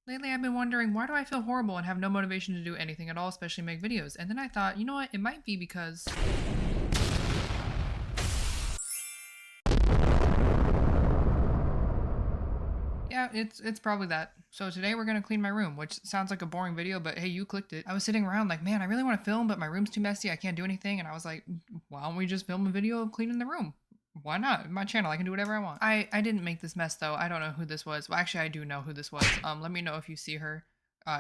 Lately, I've been wondering, why do I feel horrible and have no motivation to do anything at all, especially make videos? And then I thought, you know what? It might be because yeah, it's probably that. So today we're gonna clean my room, which sounds like a boring video, but hey, you clicked it. I was sitting around like, man, I really want to film, but my room's too messy. I can't do anything. And I was like, why don't we just film a video of cleaning the room? Why not? My channel, I can do whatever I want. I didn't make this mess though. I don't know who this was. Well, actually, I do know who this was. Let me know if you see her.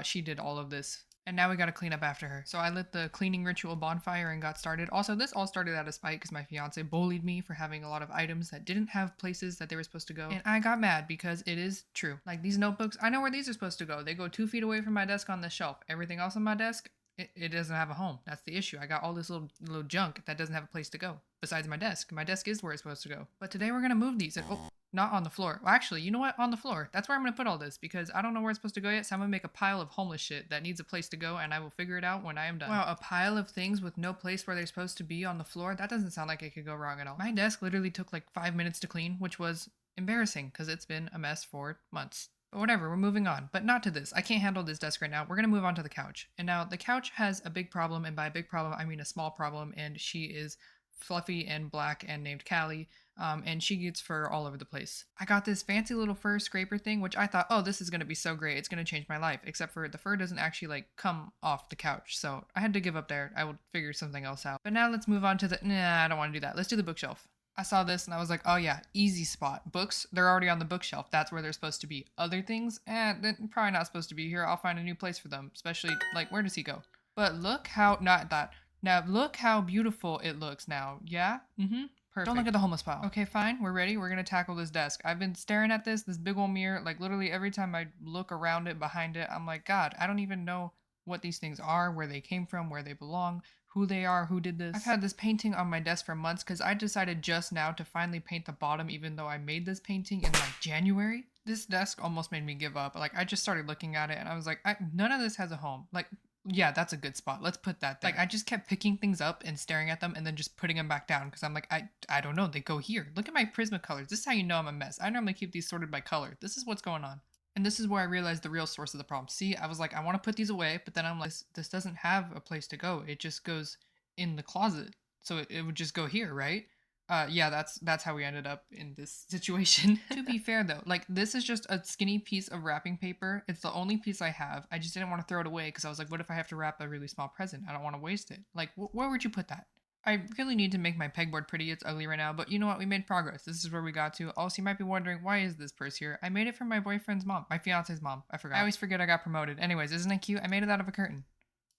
She did all of this. And now we gotta clean up after her. So I lit the cleaning ritual bonfire and got started. Also, this all started out of spite because my fiance bullied me for having a lot of items that didn't have places that they were supposed to go. And I got mad because it is true. Like these notebooks, I know where these are supposed to go. They go 2 feet away from my desk on the shelf. Everything else on my desk, it doesn't have a home. That's the issue. I got all this little junk that doesn't have a place to go besides my desk. My desk is where it's supposed to go. But today we're gonna move these. And, oh, not on the floor. Well, actually, you know what? On the floor. That's where I'm gonna put all this because I don't know where it's supposed to go yet. So I'm gonna make a pile of homeless shit that needs a place to go, and I will figure it out when I am done. Wow, a pile of things with no place where they're supposed to be on the floor? That doesn't sound like it could go wrong at all. My desk literally took like 5 minutes to clean, which was embarrassing because it's been a mess for months. But whatever, we're moving on. But not to this. I can't handle this desk right now. We're gonna move on to the couch. And now the couch has a big problem, and by a big problem, I mean a small problem, and she is fluffy and black and named Callie. And she gets fur all over the place. I got this fancy little fur scraper thing, which I thought, oh, this is gonna be so great. It's gonna change my life. Except for the fur doesn't actually like come off the couch, so I had to give up there. I will figure something else out. But now let's move on to the. Nah, I don't want to do that. Let's do the bookshelf. I saw this and I was like, oh yeah, easy spot. Books, they're already on the bookshelf. That's where they're supposed to be. Other things, they're probably not supposed to be here. I'll find a new place for them. Especially like, where does he go? But look how not that. Now look how beautiful it looks now. Yeah. Perfect. Don't look at the homeless pile. Okay, fine. We're ready. We're gonna tackle this desk. I've been staring at this big old mirror, like literally every time I look around it, behind it, I'm like, God, I don't even know what these things are, where they came from, where they belong, who they are, who did this. I've had this painting on my desk for months because I decided just now to finally paint the bottom, even though I made this painting in like January. This desk almost made me give up. Like I just started looking at it and I was like, none of this has a home. Like yeah, that's a good spot. Let's put that there. Like I just kept picking things up and staring at them and then just putting them back down because I'm like, I don't know. They go here. Look at my Prismacolors. This is how you know I'm a mess. I normally keep these sorted by color. This is what's going on. And this is where I realized the real source of the problem. See, I was like, I want to put these away, but then I'm like, this doesn't have a place to go. It just goes in the closet. So it would just go here, right? Yeah, that's how we ended up in this situation. To be fair though, like this is just a skinny piece of wrapping paper. It's the only piece I have. I just didn't want to throw it away because I was like, what if I have to wrap a really small present? I don't want to waste it. Like, where would you put that? I really need to make my pegboard pretty. It's ugly right now, but you know what? We made progress. This is where we got to. Also, you might be wondering, why is this purse here? I made it for my boyfriend's mom, my fiance's mom. I forgot. I always forget I got promoted. Anyways, isn't it cute? I made it out of a curtain.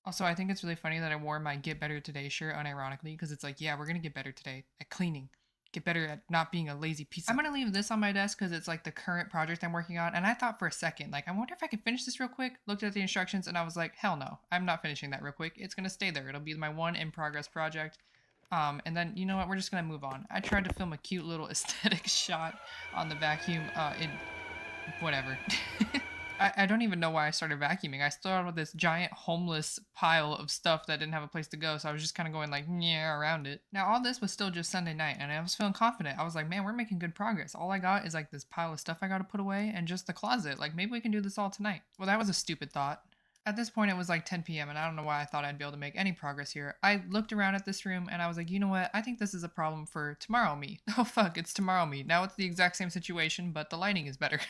Also, I think it's really funny that I wore my Get Better Today shirt unironically because it's like, yeah, we're gonna get better today at cleaning. Get better at not being a lazy piece of. I'm gonna leave this on my desk because it's like the current project I'm working on. And I thought for a second, like, I wonder if I can finish this real quick. Looked at the instructions and I was like, hell no, I'm not finishing that real quick. It's gonna stay there. It'll be my one in progress project. And then you know what? We're just gonna move on. I tried to film a cute little aesthetic shot on the vacuum. Whatever. I don't even know why I started vacuuming. I started with this giant homeless pile of stuff that didn't have a place to go, so I was just kind of going like, yeah, around it. Now, all this was still just Sunday night, and I was feeling confident. I was like, man, we're making good progress. All I got is like this pile of stuff I gotta put away and just the closet. Like, maybe we can do this all tonight. Well, that was a stupid thought. At this point, it was like 10 p.m., and I don't know why I thought I'd be able to make any progress here. I looked around at this room, and I was like, you know what? I think this is a problem for tomorrow me. Oh, fuck, it's tomorrow me. Now it's the exact same situation, but the lighting is better.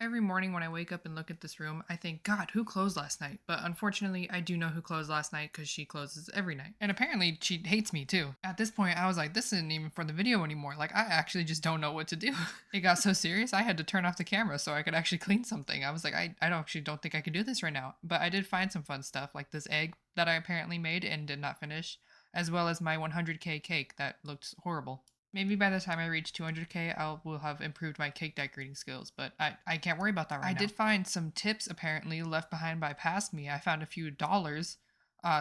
Every morning when I wake up and look at this room, I think, God, who closed last night? But unfortunately, I do know who closed last night because she closes every night. And apparently, she hates me too. At this point, I was like, this isn't even for the video anymore. Like, I actually just don't know what to do. It got so serious, I had to turn off the camera so I could actually clean something. I was like, I don't think I could do this right now. But I did find some fun stuff, like this egg that I apparently made and did not finish, as well as my 100K cake that looked horrible. Maybe by the time I reach 200K, will have improved my cake decorating skills, but I can't worry about that right now. I did find some tips apparently left behind by Past Me. I found a few dollars,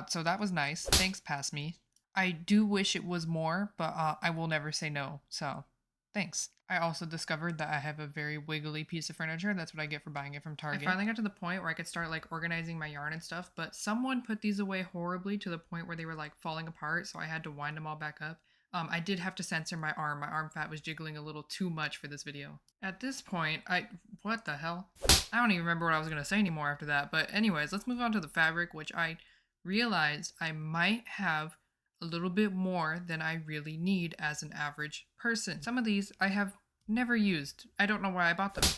so that was nice. Thanks, Past Me. I do wish it was more, but I will never say no, so thanks. I also discovered that I have a very wiggly piece of furniture. That's what I get for buying it from Target. I finally got to the point where I could start like organizing my yarn and stuff, but someone put these away horribly to the point where they were like falling apart, so I had to wind them all back up. I did have to censor my arm. My arm fat was jiggling a little too much for this video. At this point, what the hell? I don't even remember what I was gonna say anymore after that. But anyways, let's move on to the fabric, which I realized I might have a little bit more than I really need as an average person. Some of these I have never used. I don't know why I bought them.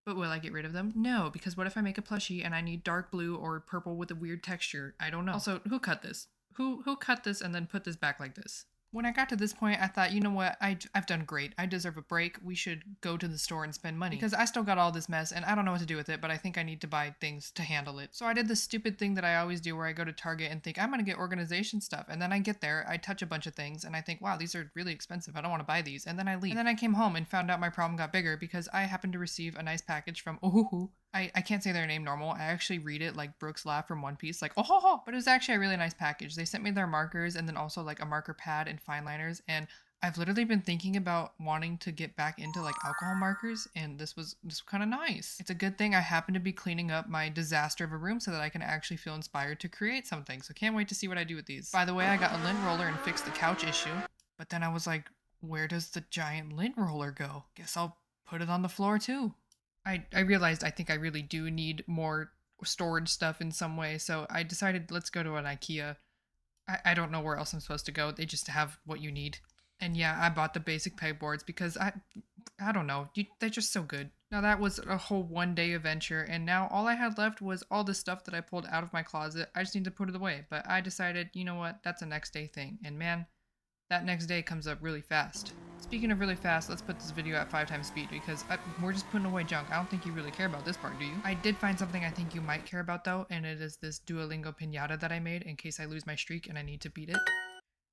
But will I get rid of them? No, because what if I make a plushie and I need dark blue or purple with a weird texture? I don't know. Also, who cut this? Who cut this and then put this back like this? When I got to this point, I thought, you know what? I've done great. I deserve a break. We should go to the store and spend money. Because I still got all this mess and I don't know what to do with it, but I think I need to buy things to handle it. So I did this stupid thing that I always do where I go to Target and think I'm gonna get organization stuff. And then I get there, I touch a bunch of things and I think, wow, these are really expensive. I don't want to buy these. And then I leave. And then I came home and found out my problem got bigger because I happened to receive a nice package from Ohuhu. I can't say their name normal. I actually read it like Brooks Laugh from One Piece, like, oh ho ho. But it was actually a really nice package. They sent me their markers and then also like a marker pad and fine liners. And I've literally been thinking about wanting to get back into like alcohol markers, and this was kind of nice. It's a good thing I happen to be cleaning up my disaster of a room so that I can actually feel inspired to create something. So can't wait to see what I do with these. By the way, I got a lint roller and fixed the couch issue, but then I was like, where does the giant lint roller go? Guess I'll put it on the floor too. I realized I think I really do need more storage stuff in some way, so I decided let's go to an IKEA. I don't know where else I'm supposed to go. They just have what you need. And yeah, I bought the basic pegboards because I don't know, they're just so good. Now that was a whole 1 day adventure, and now all I had left was all the stuff that I pulled out of my closet. I just need to put it away, but I decided, you know what, that's a next day thing. And man, that next day comes up really fast. Speaking of really fast, let's put this video at 5 times speed because we're just putting away junk. I don't think you really care about this part, do you? I did find something I think you might care about though, and it is this Duolingo pinata that I made in case I lose my streak and I need to beat it.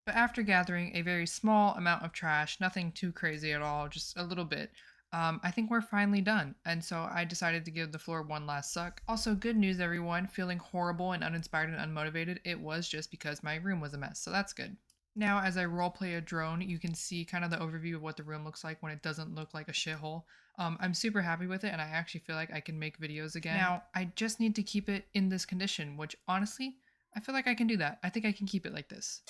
But after gathering a very small amount of trash, nothing too crazy at all, just a little bit, I think we're finally done. And so I decided to give the floor one last suck. Also, good news everyone, feeling horrible and uninspired and unmotivated, it was just because my room was a mess, so that's good. Now, as I roleplay a drone, you can see kind of the overview of what the room looks like when it doesn't look like a shithole. I'm super happy with it, and I actually feel like I can make videos again. Now, I just need to keep it in this condition, which honestly, I feel like I can do that. I think I can keep it like this.